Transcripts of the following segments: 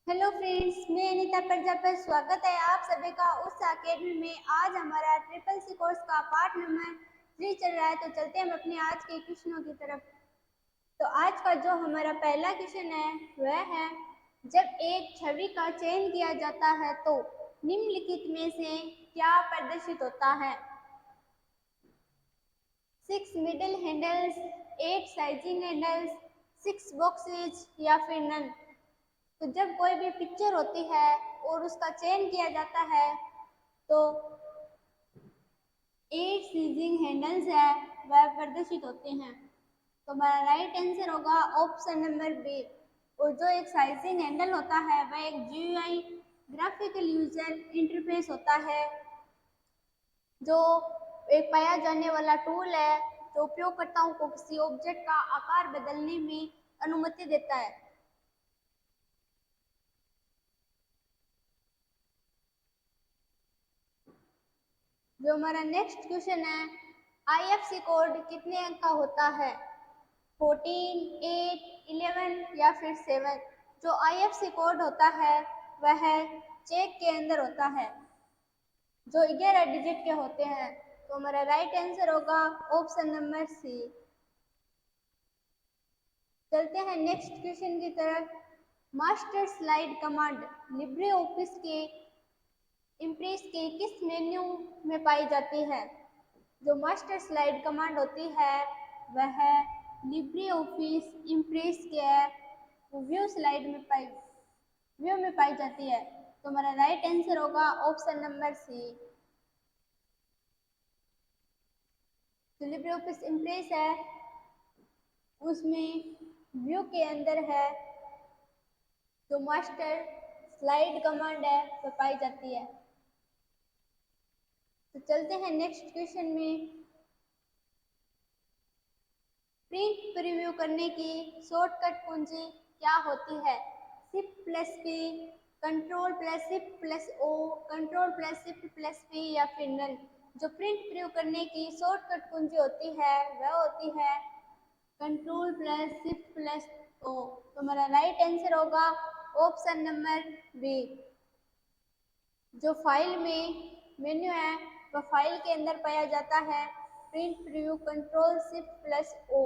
Hello friends, मैं अनीता प्रजापति। स्वागत है आप सभी का उस अकेडमी में। आज हमारा ट्रिपल सी कोर्स का पार्ट नंबर 3 चल रहा है। तो चलते हैं हम अपने आज के क्वेश्चनों की तरफ। तो आज का जो हमारा पहला क्वेश्चन है वह है, जब एक छवि का चयन किया जाता है तो निम्नलिखित में से क्या प्रदर्शित होता है? 6 middle handles, 8 sizing handles, 6 boxes या फिर नन। तो जब कोई भी पिक्चर होती है और उसका चयन किया जाता है तो 8 सीजिंग हैंडल्स है वह प्रदर्शित होते हैं। तो हमारा राइट आंसर होगा ऑप्शन नंबर बी। और जो एक साइजिंग हैंडल होता है वह एक GUI ग्राफिकल यूजर इंटरफेस होता है, जो एक पाया जाने वाला टूल है जो उपयोगकर्ताओं को किसी ऑब्जेक्ट का आकार बदलने में अनुमति देता है। जो हमारा नेक्स्ट क्वेश्चन है, IFC कोड कितने अंक का होता है? 14, 8, 11 या फिर 7? जो IFC कोड होता है वह चेक के अंदर होता है, जो 11 डिजिट के होते हैं। तो हमारा राइट आंसर होगा ऑप्शन नंबर सी। चलते हैं नेक्स्ट क्वेश्चन की तरफ। Master slide command Libre office के इम्प्रेस के किस मेन्यू में पाई जाती है? जो मास्टर स्लाइड कमांड होती है वह लिब्रे ऑफिस इम्प्रेस के व्यू में पाई जाती है। तो हमारा राइट आंसर होगा ऑप्शन नंबर सी। जो लिब्रे ऑफिस इम्प्रेस है उसमें व्यू के अंदर है जो मास्टर स्लाइड कमांड है वह पाई जाती है। तो चलते हैं नेक्स्ट क्वेश्चन में। प्रिंट प्रीव्यू करने की शॉर्टकट कुंजी क्या होती है? Shift+P, Ctrl+Shift+O, Ctrl+Shift+P या फिर नन। जो प्रिंट प्रीव्यू करने की शॉर्टकट कुंजी होती है वह होती है Ctrl+Shift+O। तो हमारा राइट आंसर होगा ऑप्शन नंबर बी। जो फाइल में मेन्यू है वह फाइल के अंदर पाया जाता है प्रिंट प्रीव्यू Ctrl+Shift+O।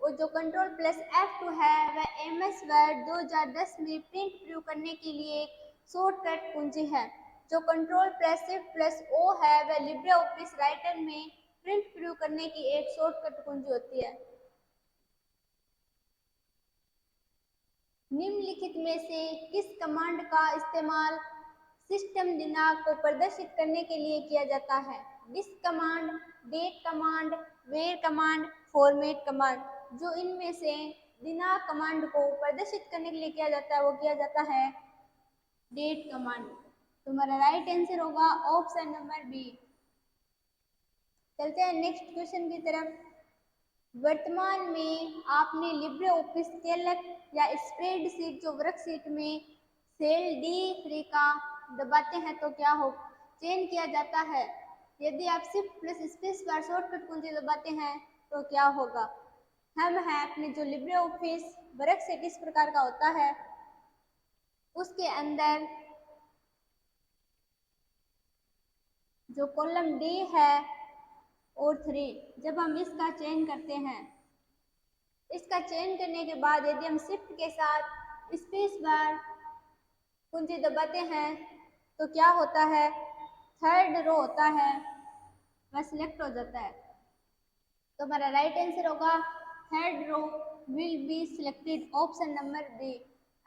और जो Ctrl+F2 है वह MS वर्ड 2010 में प्रिंट प्रीव्यू करने के लिए एक शॉर्टकट कुंजी है। जो Ctrl+Shift+O है वह लिब्रे ऑफिस राइटर में प्रिंट प्रीव्यू करने की एक शॉर्टकट कुंजी होती है। निम्नलिखित में से किस कमांड का इस्तेमाल सिस्टम दिनांक को प्रदर्शित करने के लिए किया जाता है? Disk command, date command, where command, format command. जो इनमें से दिनांक कमांड को प्रदर्शित करने के लिए किया जाता है वो किया जाता है डेट कमांड। तो हमारा राइट आंसर होगा ऑप्शन नंबर बी। चलते हैं नेक्स्ट क्वेश्चन की तरफ। वर्तमान में आपने लिब्रे ऑफिस कैल्क या स्प्रेडशीट जो वर्कशीट में सेल D3 का दबाते हैं तो क्या हो चयन किया जाता है? यदि आप Shift+Spacebar शॉर्टकट कुंजी दबाते हैं तो क्या होगा? हम हैं अपने जो लिब्रे ऑफिस वर्कशीट इस प्रकार का होता है, उसके अंदर जो कॉलम D है और 3, जब हम इसका चयन करते हैं, इसका चयन करने के बाद यदि हम शिफ्ट के साथ स्पेस बार कुंजी दबाते हैं तो क्या होता है? थर्ड रो होता है वह सिलेक्ट हो जाता है। तो हमारा राइट आंसर होगा third row will be selected, option number B.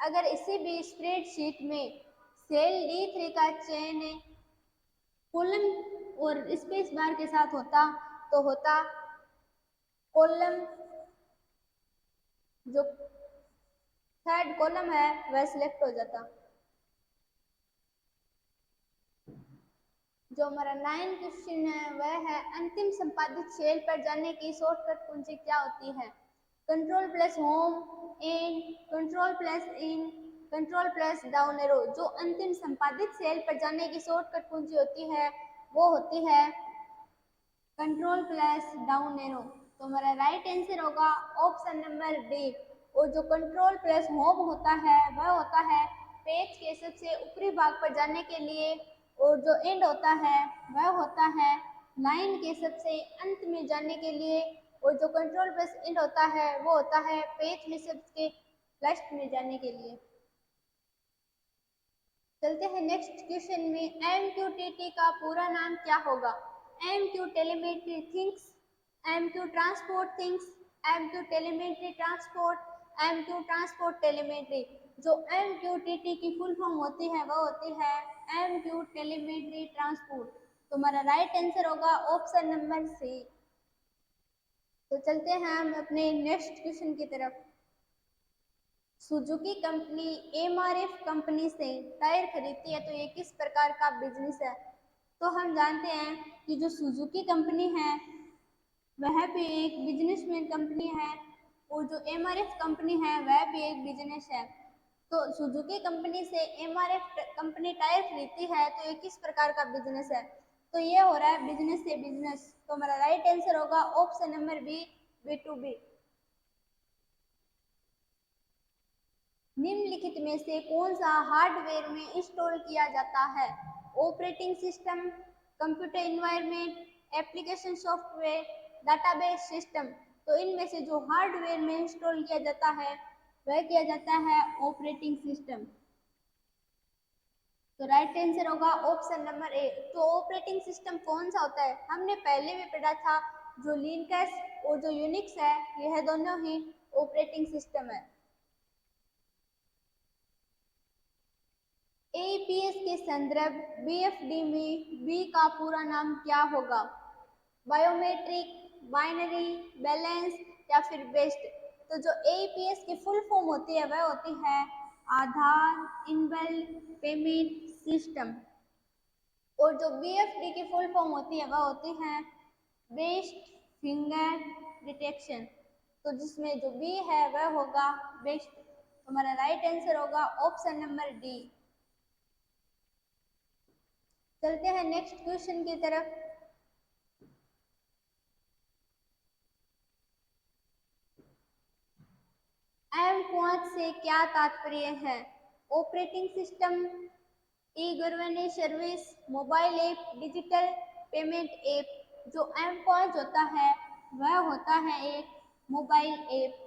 अगर इसी भी स्प्रेडशीट में सेल D3 का चयन कॉलम और स्पेस बार के साथ होता तो होता कॉलम, जो थर्ड कॉलम है वह सिलेक्ट हो जाता। जो हमारा 9 क्वेश्चन है वह है, अंतिम संपादित सेल पर जाने की शॉर्टकट कुंजी क्या होती है? Ctrl+Home, and, Ctrl+In, Ctrl+डाउन arrow. जो अंतिम संपादित सेल पर जाने की शॉर्टकट कुंजी होती है वो होती है Ctrl+डाउन एरो। तो हमारा राइट आंसर होगा ऑप्शन नंबर डी। और जो Ctrl+Home होता है वह होता है पेज के सबसे ऊपरी भाग पर जाने के लिए, और जो एंड होता है वह होता है लाइन के सबसे अंत में जाने के लिए, और जो कंट्रोल प्लस एंड होता है वो होता है पेज में सबसे लास्ट में जाने के लिए। चलते हैं नेक्स्ट क्वेश्चन में। MQTT का पूरा नाम क्या होगा? MQ telemetry things, MQ transport things, MQ telemetry transport, MQ transport telemetry. जो MQTT की फुल फॉर्म होती है वह होती है MQ टेलीमेट्री ट्रांसपोर्ट। तो हमारा राइट आंसर होगा ऑप्शन नंबर सी। तो चलते हैं हम अपने नेक्स्ट क्वेश्चन की तरफ। सुजुकी कंपनी MRF कंपनी से टायर खरीदती है, तो ये किस प्रकार का बिजनेस है? तो हम जानते हैं कि जो सुजुकी कंपनी है वह भी एक बिजनेसमैन कंपनी है, और जो MRF कंपनी है वह भी एक बिजनेस है। तो सुजुकी कंपनी से MRF कंपनी टायर खरीदती है, तो ये किस प्रकार का बिजनेस है? तो ये हो रहा है बिजनेस से बिजनेस। तो हमारा राइट आंसर होगा ऑप्शन नंबर बी, B2B। निम्नलिखित में से कौन सा हार्डवेयर में इंस्टॉल किया जाता है? Operating system, computer environment, application software, database system. तो इनमें से जो हार्डवेयर में इंस्टॉल किया जाता है वह किया जाता है ऑपरेटिंग सिस्टम। तो राइट आंसर होगा ऑप्शन नंबर ए। तो ऑपरेटिंग सिस्टम कौन सा होता है? हमने पहले भी पढ़ा था, जो लिनक्स और जो यूनिक्स है यह दोनों ही ऑपरेटिंग सिस्टम है। APS के संदर्भ BFD में B का पूरा नाम क्या होगा? बायोमेट्रिक, बाइनरी, बैलेंस या फिर बेस्ड। तो जो APS की फुल फॉर्म होती है वह होती है आधार इनबिल्ट पेमेंट सिस्टम, और जो BFD की फुल फॉर्म होती है वह होती है बेस्ड फिंगर डिटेक्शन। तो जिसमें जो B है वह होगा बेस्ड। तो हमारा राइट आंसर होगा ऑप्शन नंबर डी। चलते हैं नेक्स्ट क्वेश्चन की तरफ। M5 से क्या तात्पर्य है? Operating system, e governance service, mobile app, digital payment app. जो M5 होता है वह होता है एक मोबाइल ऐप।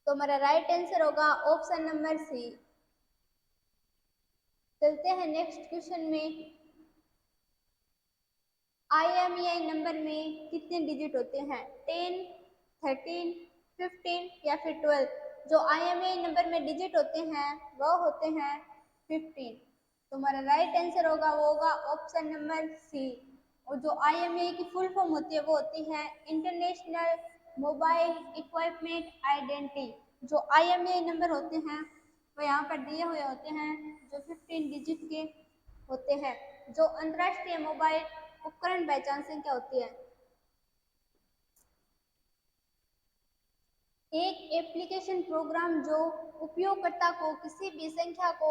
तो हमारा राइट आंसर होगा ऑप्शन नंबर सी। चलते हैं नेक्स्ट क्वेश्चन में। IMEI नंबर में कितने डिजिट होते हैं? 10, 13, 15 या फिर 12। जो IMEI नंबर में डिजिट होते हैं वह होते हैं 15। तो हमारा राइट आंसर होगा वो होगा ऑप्शन नंबर सी। और जो IMEI की फुल फॉर्म होती है वो होती है इंटरनेशनल मोबाइल इक्विपमेंट आइडेंटिटी। जो IMEI नंबर होते हैं वो यहाँ पर दिए हुए होते हैं, जो 15 डिजिट के होते हैं। जो अंतर्राष्ट्रीय मोबाइल उपकरण पहचान संख्या होती है। एक एप्लीकेशन प्रोग्राम जो उपयोगकर्ता को किसी भी संख्या को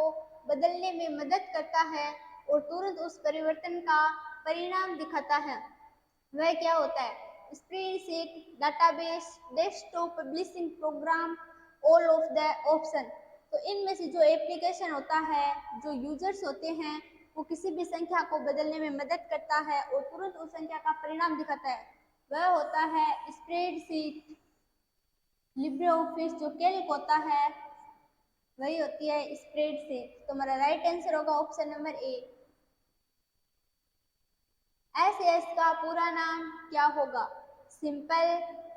बदलने में मदद करता है और तुरंत उस परिवर्तन का परिणाम दिखाता है, वह क्या होता है? Spreadsheet, database, desktop publishing program, all of the option. तो इनमें से जो एप्लीकेशन होता है, जो यूजर्स होते हैं, वो किसी भी संख्या को बदलने में मदद करता है और तुरंत उस संख्या का परिणाम दिखाता है, वह होता है स्प्रेडशीट। लिब्रे ऑफिस जो कैल्क होता है वही होती है स्प्रेडशीट। तो हमारा राइट आंसर होगा ऑप्शन नंबर ए। SS का पूरा नाम क्या होगा? Simple,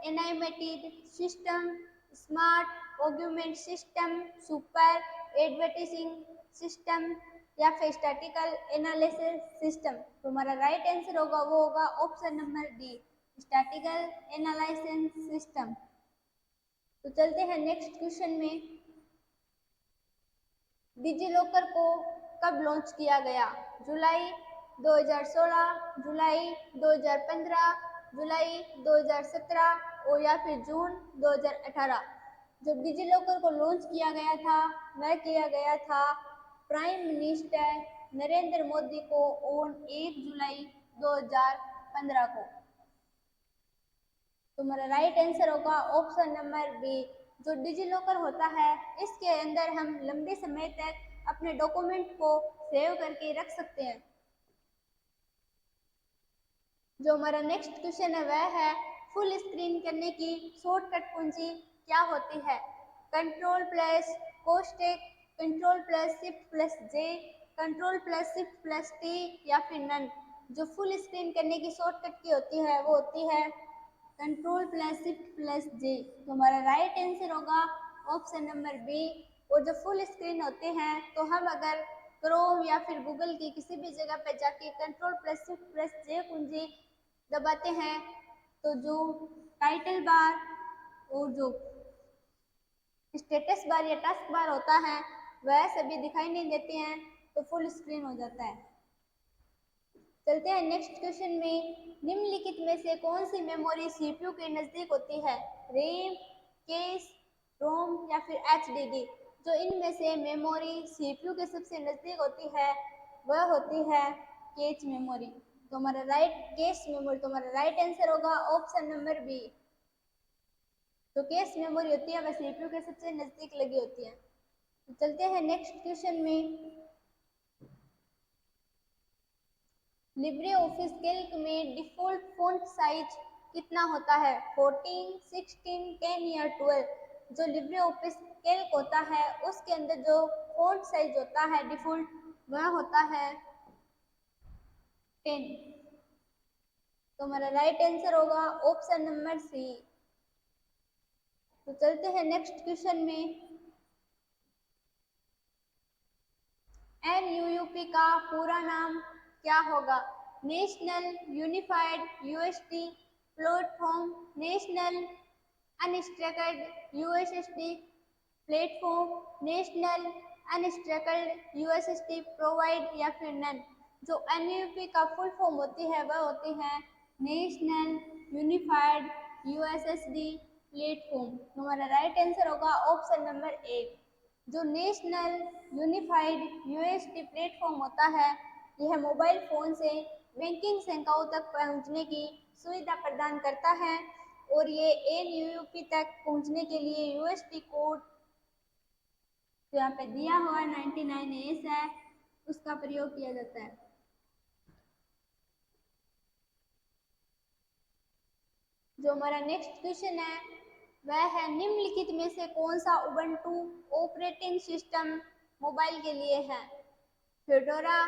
animated system, smart argument system, super advertising system या फिर स्टैटिकल एनालिसिस सिस्टम। तो हमारा राइट आंसर होगा वो होगा option number D, statistical analysis system. तो चलते हैं नेक्स्ट क्वेश्चन में। डिजिलॉकर को कब लॉन्च किया गया? जुलाई 2016, जुलाई 2015, जुलाई 2017 और या फिर जून 2018। जब डिजिलॉकर को लॉन्च किया गया था वह किया गया था प्राइम मिनिस्टर नरेंद्र मोदी को ऑन 1 जुलाई 2015 को। तो हमारा राइट आंसर होगा ऑप्शन नंबर बी, जो डिजी लॉकर होता है, इसके अंदर हम लंबे समय तक अपने डॉक्यूमेंट को सेव करके रख सकते हैं। जो हमारा नेक्स्ट क्वेश्चन है वह है फुल स्क्रीन करने की शॉर्टकट कुंजी क्या होती है? कंट्रोल प्लस कोष्टक, control plus shift plus J, control plus shift plus T या फिर नन। जो फुल स्क्रीन करने की शॉर्टकट की होती है वो होती है कंट्रोल प्लस शिफ्ट प्लस जे। तो हमारा राइट आंसर होगा ऑप्शन नंबर बी। और जो फुल स्क्रीन होते हैं तो हम अगर क्रोम या फिर गूगल की किसी भी जगह पर जाके कंट्रोल प्लस शिफ्ट प्लस जे कुंजी दबाते हैं तो जो टाइटल बार और जो स्टेटस बार या टास्क बार होता है वह सभी दिखाई नहीं देते हैं, तो फुल स्क्रीन हो जाता है। चलते हैं नेक्स्ट क्वेश्चन में। निम्नलिखित में से कौन सी मेमोरी सीपीयू के नजदीक होती है? रैम, कैश, रोम या फिर एचडीडी। जो इनमें से मेमोरी सीपीयू के सबसे नजदीक होती है वह होती है कैश मेमोरी। तो हमारा कैश मेमोरी, तो हमारा राइट आंसर होगा ऑप्शन नंबर बी। तो कैश मेमोरी होती है वह सीपीयू के सबसे नजदीक लगी होती है। तो चलते हैं नेक्स्ट क्वेश्चन में। लिब्रे ऑफिस कैल्क में डिफ़ॉल्ट फ़ॉन्ट साइज कितना होता है? 14, 16, 10 या 12। जो लिब्रे ऑफिस कैल्क होता है उसके अंदर जो फ़ॉन्ट साइज होता है डिफ़ॉल्ट वह होता है 10। तो हमारा राइट आंसर होगा ऑप्शन नंबर सी। तो चलते हैं नेक्स्ट क्वेश्चन में। NUUP का पूरा नाम क्या होगा? National unified USD platform, national unstructured USSD platform, national unstructured USSD provide या फिर नन। जो NUUP का फुल फॉर्म होती है वह होती है नेशनल यूनिफाइड यूएसएसडी प्लेटफॉर्म। हमारा राइट आंसर होगा ऑप्शन नंबर ए। जो नेशनल यूनिफाइड यूएसडी प्लेटफॉर्म होता है यह मोबाइल फ़ोन से बैंकिंग सेवाओं तक पहुंचने की सुविधा प्रदान करता है और ये NUUP तक पहुंचने के लिए यूएसडी कोड जो यहाँ पे दिया हुआ 99S है उसका प्रयोग किया जाता है। जो हमारा नेक्स्ट क्वेश्चन है वह है निम्नलिखित में से कौन सा उबंटू ऑपरेटिंग सिस्टम मोबाइल के लिए है? फेडोरा,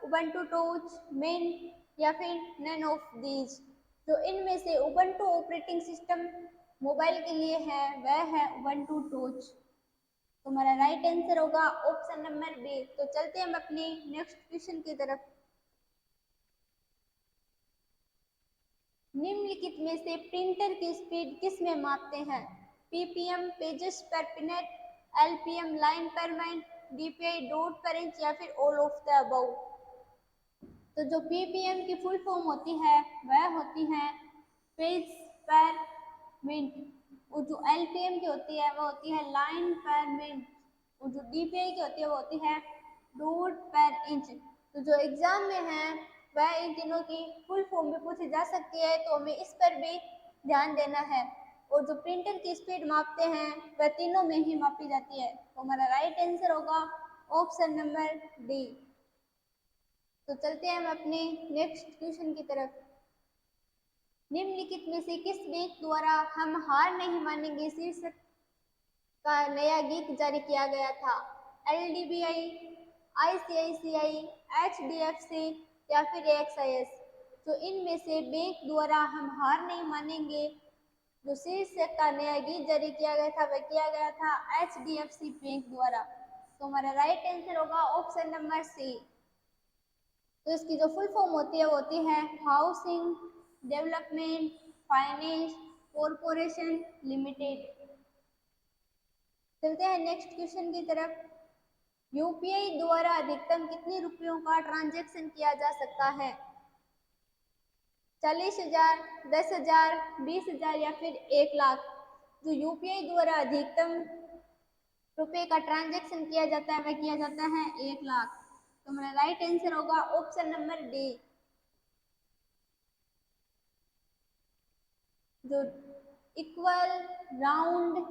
उबंटू टॉर्च, मिंट या फिर नन ऑफ दीज। जो इनमें से उबंटू ऑपरेटिंग सिस्टम मोबाइल के लिए है वह है उबंटू टॉर्च। तो हमारा राइट आंसर होगा ऑप्शन नंबर बी। तो चलते हैं हम अपनी नेक्स्ट क्वेश्चन की तरफ। निम्नलिखित में से प्रिंटर की स्पीड किस में मापते हैं? पीपीएम पेजेस पर मिनट, एलपीएम लाइन पर मिनट, डीपीआई डॉट पर इंच या फिर ऑल ऑफ द अबव। तो जो पीपीएम की फुल फॉर्म होती है वह होती है पेज पर मिनट और जो एलपीएम की होती है वो होती है लाइन पर मिनट और जो डीपीआई की होती है वो होती है डॉट पर इंच। तो जो एग्जाम में है वह इन तीनों की फुल फॉर्म भी पूछी जा सकती है, तो हमें इस पर भी ध्यान देना है। और जो प्रिंटर की स्पीड मापते हैं वह तीनों में ही मापी जाती है। तो हमारा राइट आंसर होगा ऑप्शन नंबर डी। तो चलते हैं हम अपने नेक्स्ट क्वेश्चन की तरफ। निम्नलिखित में से किस बैंक द्वारा हम हार नहीं मानेंगे शीर्षक का नया गीत जारी किया गया था? LDBI, ICICI, HDFC या फिर AXIS। तो इनमें से बैंक द्वारा हम हार नहीं मानेंगे जो शीर्षक का नया गीत जारी किया गया था वह किया गया था HDFC बैंक द्वारा। तो हमारा राइट आंसर होगा ऑप्शन नंबर सी। तो इसकी जो फुल फॉर्म होती है वो होती है housing development finance corporation limited. चलते हैं नेक्स्ट क्वेश्चन की तरफ। यूपीआई द्वारा अधिकतम कितने रुपयों का ट्रांजैक्शन किया जा सकता है? 40,000, 10,000, 20,000 या फिर 1,00,000। जो यूपीआई द्वारा अधिकतम रुपए का ट्रांजैक्शन किया जाता है वह किया जाता है 1,00,000। तो हमारा राइट आंसर होगा ऑप्शन नंबर डी। जो इक्वल, राउंड,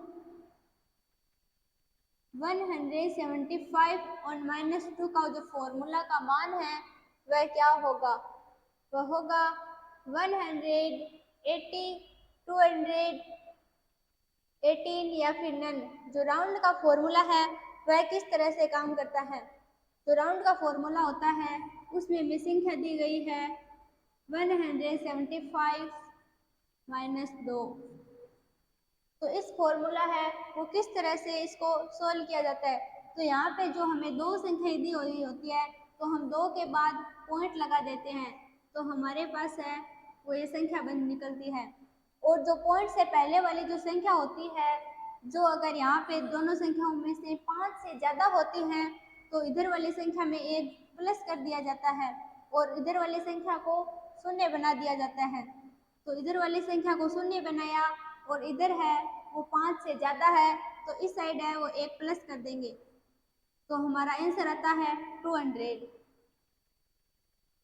175 और -2 का जो फॉर्मूला का मान है वह क्या होगा? वह होगा 180, 218 या फिर नन। जो राउंड का फॉर्मूला है वह किस तरह से काम करता है? जो राउंड का फॉर्मूला होता है उसमें हमें संख्या दी गई है 175 -2। तो इस फॉर्मूला है वो किस तरह से इसको सोल्व किया जाता है? तो यहाँ पे जो हमें दो संख्या दी हुई होती है तो हम दो के बाद पॉइंट लगा देते हैं, तो हमारे पास है वो ये संख्या बन निकलती है। और जो पॉइंट से पहले वाली जो संख्या होती है, जो अगर यहाँ पे दोनों संख्याओं में से 5 से ज़्यादा होती हैं तो इधर वाली संख्या में एक प्लस कर दिया जाता है और इधर वाली संख्या को शून्य बना दिया जाता है। तो इधर वाली संख्या को शून्य बनाया और इधर है वो 5 से ज़्यादा है तो इस साइड है वो एक प्लस कर देंगे, तो हमारा आंसर आता है 200।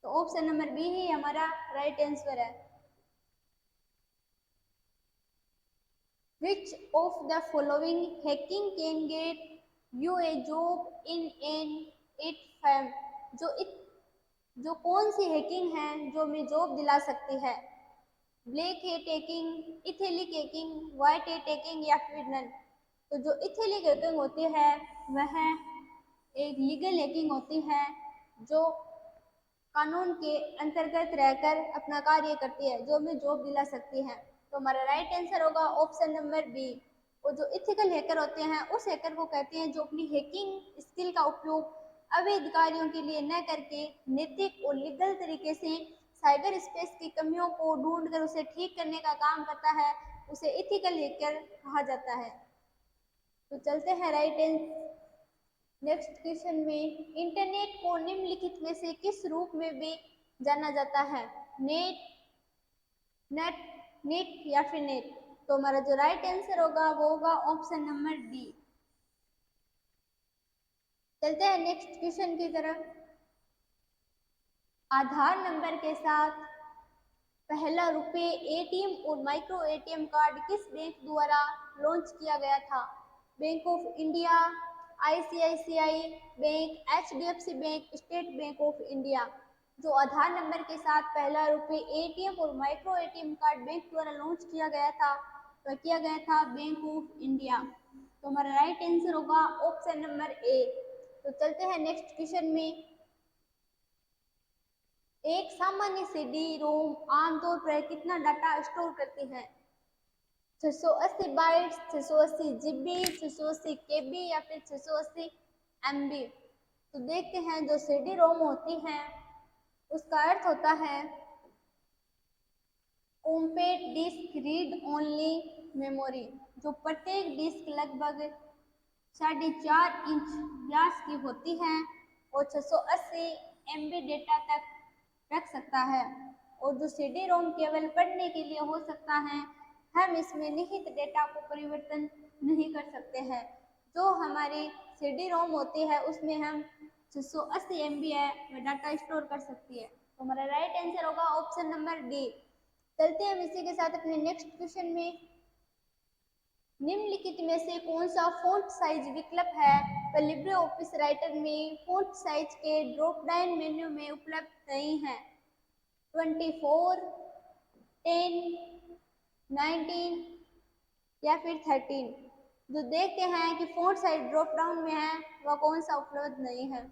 तो ऑप्शन नंबर बी ही हमारा राइट आंसर है। Which of the following hacking can get you a job in an it firm? जो कौन सी हैकिंग है जो हमें जॉब दिला सकती है? ब्लैक हेट हैकिंग, इथेलिक हैकिंग, व्हाइट हेट हैकिंग या फिर नन। तो जो इथेलिक हैकिंग होती है वह एक लीगल हैकिंग होती है जो कानून के अंतर्गत रहकर अपना कार्य करती है, जो हमें जॉब दिला सकती है। तो हमारा राइट आंसर होगा ऑप्शन नंबर बी। और जो इथिकल हैकर होते हैं उस हैकर को कहते हैं जो अपनी हैकिंग स्किल का उपयोग अवैध कार्यों के लिए न करके नैतिक और लीगल तरीके से साइबर स्पेस की कमियों को ढूंढकर उसे ठीक करने का काम करता है, उसे इथिकल हैकर कहा जाता है। तो चलते हैं राइट आंसर नेक्स्ट क्वेश्चन में। इंटरनेट को निम्नलिखित में से किस रूप में भी जाना जाता है? नेट, नेट, नेट या फिर नेट। तो हमारा जो राइट आंसर होगा वो होगा ऑप्शन नंबर डी। चलते हैं नेक्स्ट क्वेश्चन की तरफ। आधार नंबर के साथ पहला रुपए एटीएम और माइक्रो एटीएम कार्ड किस बैंक द्वारा लॉन्च किया गया था? Bank of India, ICICI bank, HDFC bank, state bank of India. जो आधार नंबर के साथ पहला रुपए एटीएम और माइक्रो एटीएम कार्ड बैंक द्वारा लॉन्च किया गया था वह किया गया था बैंक ऑफ इंडिया। तो हमारा राइट आंसर होगा ऑप्शन नंबर ए। तो चलते हैं नेक्स्ट क्वेश्चन में। एक सामान्य सीडी रोम आमतौर पर कितना डाटा स्टोर करती है? 680 बाइट्स, 680 जीबी, 680 केबी या फिर 680 एमबी। तो देखते हैं जो सीडी रोम होती है उसका अर्थ होता है compact disc read only memory. जो प्रत्येक डिस्क लगभग 4.5 इंच व्यास की होती है और 680 एमबी डेटा तक रख सकता है। और जो सीडी रोम केवल पढ़ने के लिए हो सकता है, हम इसमें निहित डेटा को परिवर्तन नहीं कर सकते हैं। जो हमारी सीडी रोम होती है उसमें हम 680 एमबी है वह डाटा स्टोर कर सकती है। तो हमारा राइट आंसर होगा ऑप्शन नंबर डी। चलते हैं इसी के साथ अपने नेक्स्ट क्वेश्चन में। निम्नलिखित में से कौन सा फॉन्ट साइज विकल्प है वह लिब्रे ऑफिस राइटर में फॉन्ट साइज के ड्रॉप डाउन मेन्यू में उपलब्ध नहीं है? 24, 10, 19 या फिर 13। जो देखते हैं कि फॉन्ट साइज ड्रॉप डाउन में है वह कौन सा उपलब्ध नहीं है?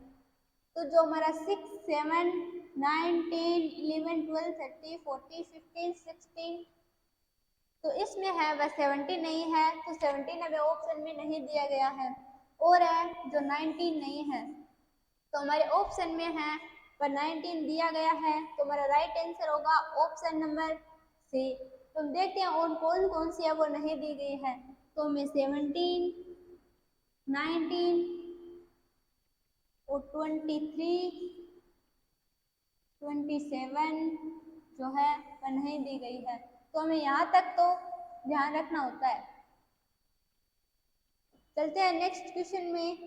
तो जो हमारा 6, 7, 9, 10, 11, 12, 13, 14, 15, 16 तो इसमें है वह 70 नहीं है, तो 17 हमें ऑप्शन में नहीं दिया गया है। और है जो 19 नहीं है, तो हमारे ऑप्शन में है पर 19 दिया गया है। तो हमारा राइट आंसर होगा ऑप्शन नंबर सी। तो हम देखते हैं और कौन कौन सी है वो नहीं दी गई है। तो हमें 17, 19 और 23, 27 जो है वह नहीं दी गई है। तो हमें यहाँ तक तो ध्यान रखना होता है। चलते हैं नेक्स्ट क्वेश्चन में।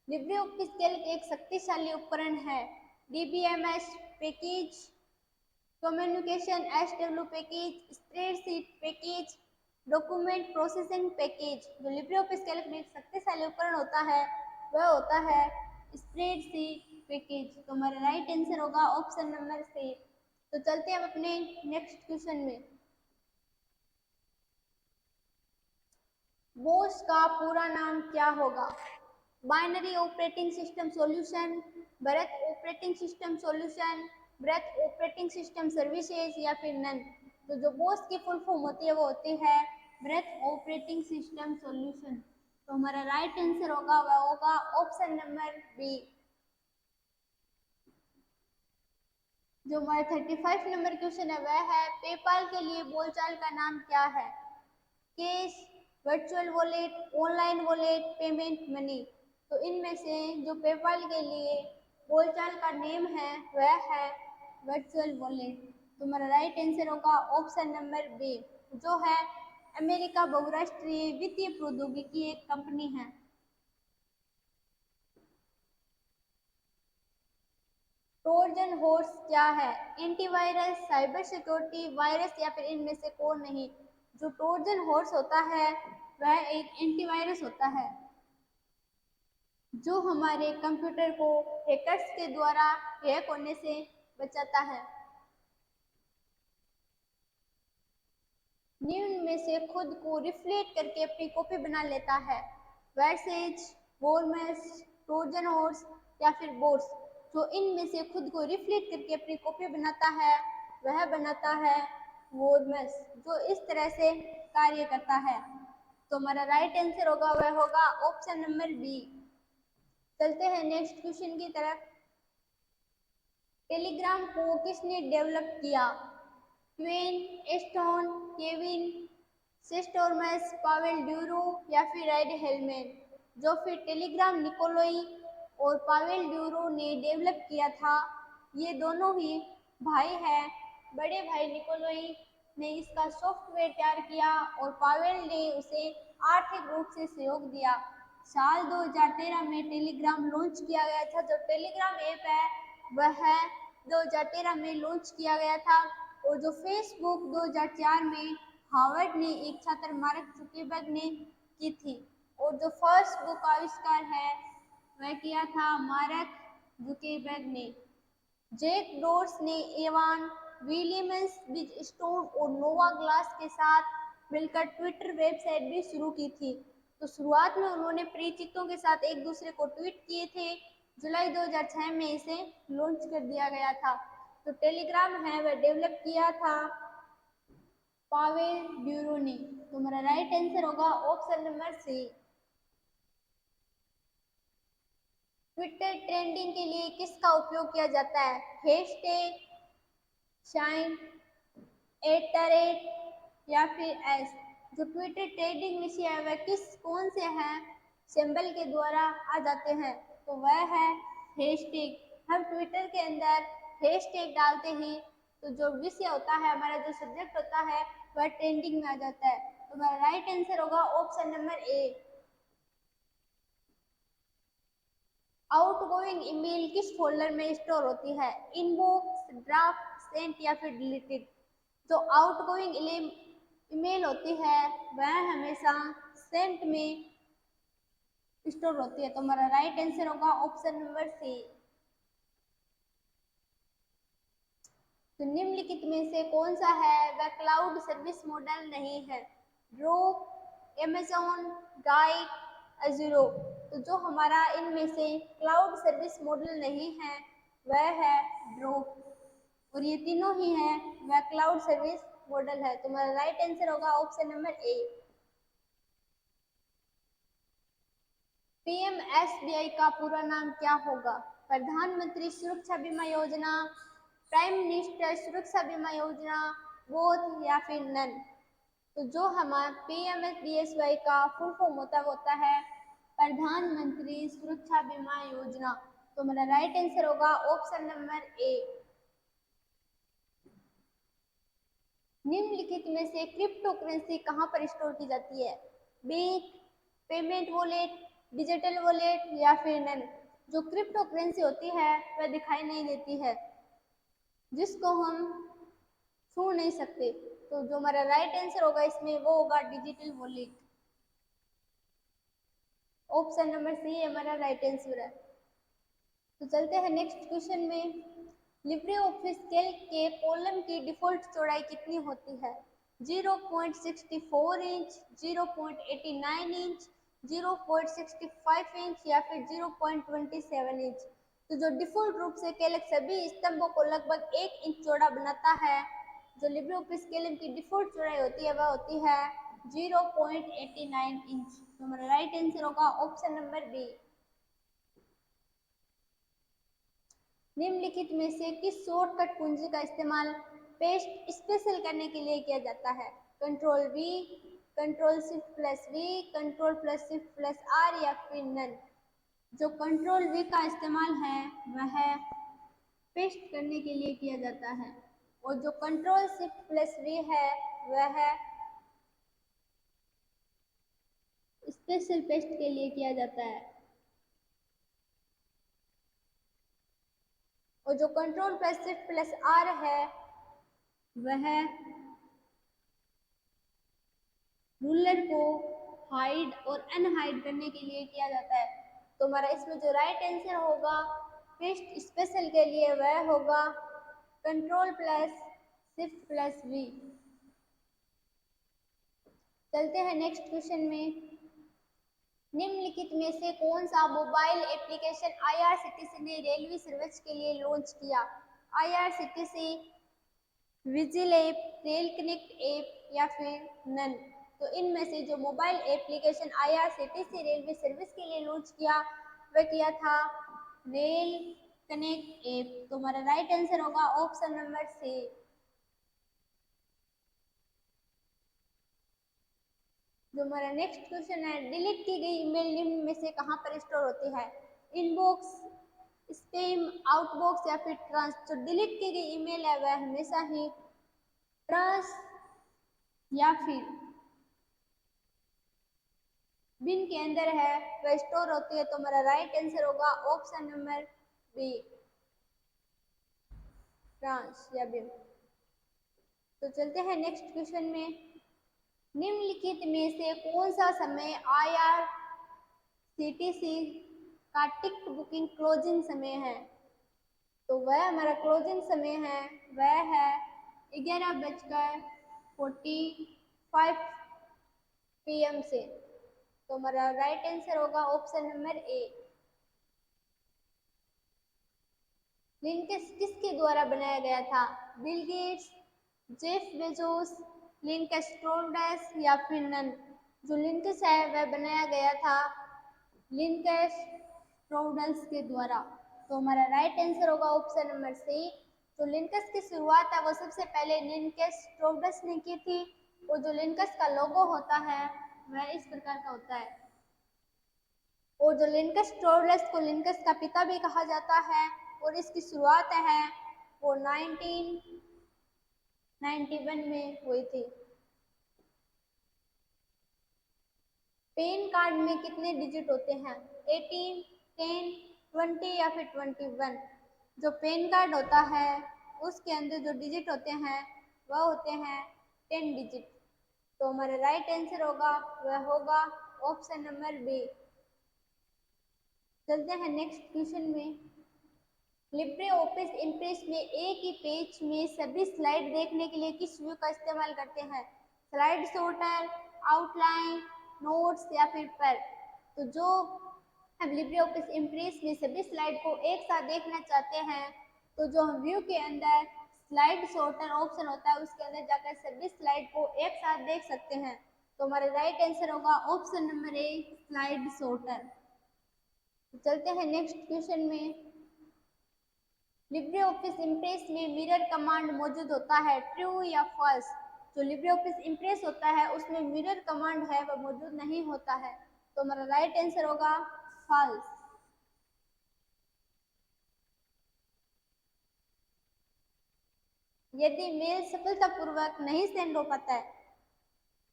लिब्रे ऑफिस कैल्क एक शक्तिशाली उपकरण है। DBMS package, communication SW package, spreadsheet package, document processing package. जो लिब्रे ऑफिस कैल्क में एक शक्तिशाली उपकरण होता है वह होता है स्प्रेडशीट पैकेज। तो हमारा राइट आंसर होगा ऑप्शन नंबर सी। तो चलते हैं अब अपने नेक्स्ट क्वेश्चन में। बोस का पूरा नाम क्या होगा? Binary operating system solution, breath operating system solution, breath operating system services या फिर नन। तो जो बोस की फुल फॉर्म होती है वो होती है ब्रेथ ऑपरेटिंग सिस्टम सॉल्यूशन। तो हमारा राइट आंसर होगा वह होगा ऑप्शन नंबर बी। जो हमारा 35 नंबर क्वेश्चन है वह है पेपाल के लिए बोलचाल का नाम क्या है? Cash, virtual wallet, online wallet, payment money. तो इनमें से जो पेपाल के लिए बोलचाल का नेम है वह है वर्चुअल वॉलेट। तो हमारा राइट आंसर होगा ऑप्शन नंबर बी, जो है अमेरिका बहुराष्ट्रीय वित्तीय प्रौद्योगिकी एक कंपनी है। ट्रोजन हॉर्स क्या है? एंटीवायरस, साइबर सिक्योरिटी, वायरस या फिर इनमें से कौन नहीं? जो ट्रोजन हॉर्स होता है वह एक एंटीवायरस होता है जो हमारे कंप्यूटर को हैकर्स के द्वारा हैक होने से बचाता है। निम्न में से खुद को रिफ्लेक्ट करके अपनी कॉपी बना लेता है? वैसेज, वॉर्मस, ट्रोजन हॉर्स या फिर बोर्स। जो इनमें से खुद को रिफ्लेक्ट करके अपनी कॉपी बनाता है वह बनाता है वॉर्मस, जो इस तरह से कार्य करता है। तो हमारा राइट आंसर होगा वह होगा ऑप्शन नंबर बी। चलते हैं नेक्स्ट क्वेश्चन की तरफ। टेलीग्राम को किसने डेवलप किया? क्वेन, एस्टोन, केविन, सेस्टोरमस, पावेल ड्यूरो या फिर राइड हेलमेन। जो फिर टेलीग्राम निकोलोई और पावेल ड्यूरो ने डेवलप किया था। ये दोनों ही भाई हैं। बड़े भाई निकोलोई ने इसका सॉफ्टवेयर तैयार किया और पावेल ने उसे आर्थिक रूप से सहयोग दिया। साल 2013 में टेलीग्राम लॉन्च किया गया था। जो टेलीग्राम ऐप है वह 2013 में लॉन्च किया गया था। और जो फेसबुक 2004 में हार्वर्ड ने एक छात्र मार्क जुकरबर्ग ने की थी। और जो फर्स्ट बुक का आविष्कार है वह किया था मार्क जुकरबर्ग ने। जैक डोर्स ने एवान विलियम्स, बिजस्टोन और नोवा ग्लास के साथ मिलकर ट्विटर वेबसाइट भी शुरू की थी। तो शुरुआत में उन्होंने परिचितों के साथ एक दूसरे को ट्वीट किए थे। जुलाई 2006 में इसे लॉन्च कर दिया गया था। तो टेलीग्राम है वह डेवलप किया था पावेल ड्यूरो ने। तो हमारा राइट आंसर होगा option number C. Twitter trending के लिए किसका उपयोग किया जाता है? हैशटैग, शाइन, @ या फिर एस। जो ट्विटर ट्रेंडिंग विषय है वह कौन से हैं सिंबल के द्वारा आ जाते हैं? तो वह है हैशटैग। हम ट्विटर के अंदर हैशटैग डालते ही तो जो विषय होता है, हमारा जो सब्जेक्ट होता है वह ट्रेंडिंग में आ जाता है। तो हमारा राइट आंसर होगा option number A. Outgoing email किस फोल्डर में स्टोर होती है? इनबॉक्स, ड्राफ्ट, सेंट या फिर डिलीटेड। जो आउटगोइंग ईमेल होती है वह हमेशा सेंट में स्टोर होती है। तो हमारा राइट आंसर होगा ऑप्शन नंबर सी। तो निम्नलिखित में से कौन सा है वह क्लाउड सर्विस मॉडल नहीं है? Drop, Amazon, guide, Azure. तो जो हमारा इनमें से क्लाउड सर्विस मॉडल नहीं है वह है ड्रॉप। और ये तीनों ही हैं वह क्लाउड सर्विस मॉडल है। तो हमारा राइट आंसर होगा ऑप्शन नंबर ए। पीएमएसबीआई का पूरा नाम क्या होगा? प्रधानमंत्री सुरक्षा बीमा योजना, प्राइम मिनिस्टर सुरक्षा बीमा योजना, बोथ या फिर नन। तो जो हमारा पीएमएसबीआई का फुल फॉर्म होता है प्रधानमंत्री सुरक्षा बीमा योजना। तो हमारा राइट आंसर होगा ऑप्शन नंबर ए। निम्नलिखित में से क्रिप्टो करेंसी कहाँ पर स्टोर की जाती है? Bank, payment wallet, digital wallet या फिर नन। जो क्रिप्टो करेंसी होती है वह दिखाई नहीं देती है, जिसको हम छू नहीं सकते। तो जो हमारा राइट आंसर होगा इसमें वो होगा digital wallet. Option number C हमारा राइट आंसर है। तो चलते हैं नेक्स्ट क्वेश्चन में। लिब्रे ऑफिस कैल्क के कॉलम की डिफॉल्ट चौड़ाई कितनी होती है? 0.64 इंच, 0.89 इंच, 0.65 इंच या फिर 0.27 इंच। तो जो डिफॉल्ट रूप से कैल्क सभी स्तंभों को लगभग 1 इंच चौड़ा बनाता है, जो लिब्रे ऑफिस कैल्क की डिफॉल्ट चौड़ाई होती है वह होती है 0.89 इंच। तो हमारा राइट आंसर होगा ऑप्शन नंबर बी। निम्नलिखित में से किस शॉर्टकट कुंजी का इस्तेमाल पेस्ट स्पेशल करने के लिए किया जाता है? Control V, control shift plus V, control plus shift plus R या फिर नन। जो कंट्रोल वी का इस्तेमाल है वह पेस्ट करने के लिए किया जाता है और जो कंट्रोल शिफ्ट प्लस वी है वह स्पेशल पेस्ट के लिए किया जाता है। और जो control plus shift plus R है वह रूलर को हाइड और अनहाइड करने के लिए किया जाता है। तो हमारा इसमें जो राइट आंसर होगा पेस्ट स्पेशल के लिए वह होगा control plus shift plus V. चलते हैं नेक्स्ट क्वेश्चन में। निम्नलिखित में से कौन सा मोबाइल एप्लीकेशन आईआरसीटीसी ने रेलवे सर्विस के लिए लॉन्च किया? IRCTC, vigil app, rail connect app या फिर नन। तो इनमें से जो mobile application IRCTC railway service के लिए लॉन्च किया वह किया था रेल कनेक्ट ऐप। तो हमारा राइट आंसर होगा ऑप्शन नंबर सी। जो हमारा नेक्स्ट क्वेश्चन है, डिलीट की गई ईमेल निम्न में से कहाँ पर स्टोर होती है? इनबॉक्स, स्पैम, आउटबॉक्स या फिर ट्रांस। जो डिलीट की गई ईमेल है वह हमेशा ही ट्रांस या फिर बिन के अंदर है वह स्टोर होती है। तो हमारा राइट आंसर होगा ऑप्शन नंबर बी, ट्रांस या बिन। तो चलते हैं नेक्स्ट क्वेश्चन में। निम्नलिखित में से कौन सा समय आईआरसीटीसी का टिकट बुकिंग क्लोजिंग समय है? तो वह हमारा क्लोजिंग समय है वह है 11:45 PM से। तो हमारा राइट आंसर होगा ऑप्शन नंबर ए। लिंकस किसके द्वारा बनाया गया था? बिल गेट्स, जेफ बेजोस, लिंकस टोर्वल्ड्स या फिर नन। जो लिंकस है वह बनाया गया था लिंकस टोर्वल्ड्स के द्वारा। तो हमारा राइट आंसर होगा ऑप्शन नंबर सी। जो लिंकस की शुरुआत है वो सबसे पहले लिंकस टोर्वल्ड्स ने की थी और जो लिंकस का लोगो होता है वह इस प्रकार का होता है। और जो लिंकस टोर्वल्ड्स को लिंकस का पिता भी कहा जाता है और इसकी शुरुआत है वो 1991 में हुई थी। पैन कार्ड में कितने डिजिट होते हैं? 18, 10, 20 या फिर 21। जो पैन कार्ड होता है उसके अंदर जो डिजिट होते हैं वह होते हैं 10 डिजिट। तो हमारा राइट आंसर होगा वह होगा ऑप्शन नंबर बी। चलते हैं नेक्स्ट क्वेश्चन में। लिब्रे ऑफिस इम्प्रेस में एक ही पेज में सभी स्लाइड देखने के लिए किस व्यू का इस्तेमाल करते हैं? स्लाइड सॉर्टर, आउटलाइन, नोट्स या फिर पर। तो जो हम लिब्रे ऑफिस इम्प्रेस में सभी स्लाइड को एक साथ देखना चाहते हैं तो जो हम व्यू के अंदर स्लाइड सॉर्टर ऑप्शन होता है उसके अंदर जाकर सभी स्लाइड को एक साथ देख सकते हैं। तो हमारा राइट आंसर होगा option number A, slide sorter. तो चलते हैं नेक्स्ट क्वेश्चन में। लिब्रे ऑफिस इम्प्रेस में मिरर कमांड मौजूद होता है, ट्रू या फॉल्स? जो लिब्रे ऑफिस इम्प्रेस होता है उसमें मिरर कमांड है वह मौजूद नहीं होता है। तो हमारा राइट आंसर होगा फॉल्स। यदि मेल सफलतापूर्वक नहीं सेंड हो पाता है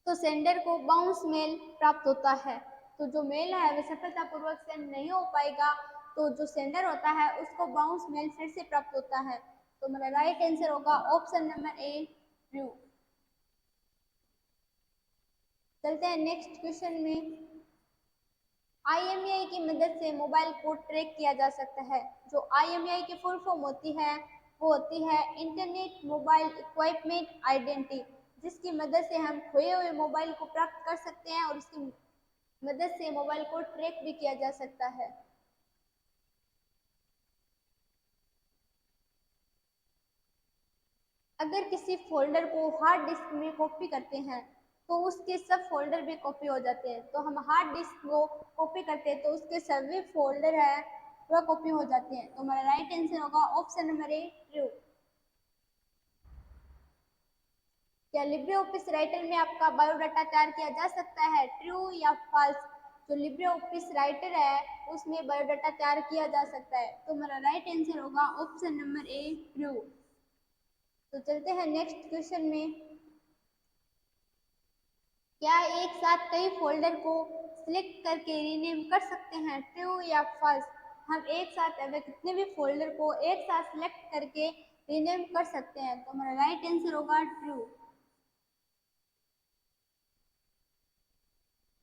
तो सेंडर को बाउंस मेल प्राप्त होता है। तो जो मेल है वह सफलतापूर्वक सेंड नहीं हो पाएगा तो जो सेंडर होता है उसको बाउंस मेल फिर से प्राप्त होता है। तो हमारा राइट आंसर होगा ऑप्शन नंबर ए, ट्रू। चलते हैं नेक्स्ट क्वेश्चन में। IMEI की मदद से मोबाइल को ट्रैक किया जा सकता है। जो IMEI की फुल फॉर्म होती है वो होती है इंटरनेट मोबाइल इक्विपमेंट आइडेंटिटी, जिसकी मदद से हम खोए हुए मोबाइल को प्राप्त कर सकते हैं और उसकी मदद से मोबाइल को ट्रैक भी किया जा सकता है। अगर किसी फोल्डर को हार्ड डिस्क में कॉपी करते हैं तो उसके सब फोल्डर भी कॉपी हो जाते हैं। तो हम हार्ड डिस्क को कॉपी करते हैं तो उसके सभी फोल्डर है वह कॉपी हो जाते हैं। तो हमारा राइट आंसर होगा ऑप्शन नंबर ए ट्रू। क्या लिब्रे ऑफिस राइटर में आपका बायोडाटा तैयार किया जा सकता है, ट्रू या फॉल्स? जो लिब्रे ऑफिस राइटर है उसमें बायोडाटा तैयार किया जा सकता है। तो हमारा राइट आंसर होगा ऑप्शन नंबर ए ट्रू। तो चलते हैं नेक्स्ट क्वेश्चन में। क्या एक साथ कई फोल्डर को सिलेक्ट करके रीनेम कर सकते हैं, ट्रू या फॉल्स? हम एक साथ अगर कितने भी फोल्डर को एक साथ सिलेक्ट करके रीनेम कर सकते हैं। तो हमारा राइट आंसर होगा ट्रू।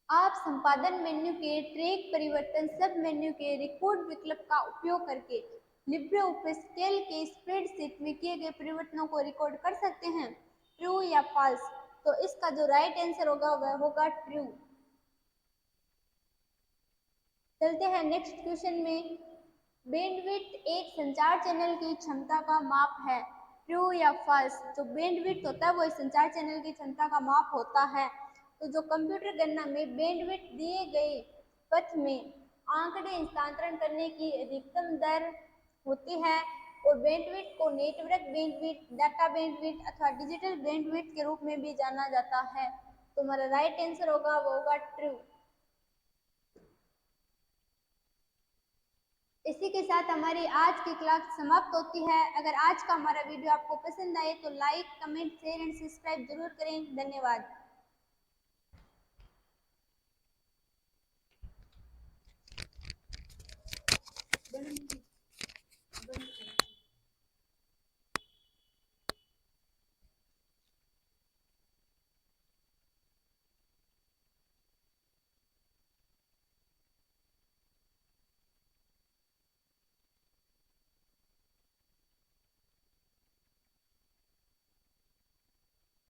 आप संपादन मेन्यू के ट्रैक परिवर्तन सब मेन्यू के रिकॉर्ड विकल्प का उपयोग करके लिब्रे ऑफिस कैल्क के स्प्रेडशीट में किए गए परिवर्तनों को रिकॉर्ड कर सकते हैं, ट्रू या फॉल्स? तो इसका जो राइट आंसर होगा वह होगा ट्रू। चलते हैं नेक्स्ट क्वेश्चन में। बैंडविड्थ एक संचार चैनल की क्षमता का माप है, ट्रू या फॉल्स? जो बैंडविड्थ होता है वो संचार चैनल की क्षमता का माप होता है। तो जो कंप्यूटर गणना में बैंडविड्थ दिए गए पथ में आंकड़े हस्तांतरण करने की अधिकतम दर होती है और बैंडविड्थ को नेटवर्क बैंडविड्थ, डाटा बैंडविड्थ अथवा डिजिटल बैंडविड्थ के रूप में भी जाना जाता है। तो हमारा राइट आंसर होगा वो होगा ट्रू। इसी के साथ हमारी आज की क्लास समाप्त होती है। अगर आज का हमारा वीडियो आपको पसंद आए तो like, comment, share and subscribe जरूर करें। धन्यवाद।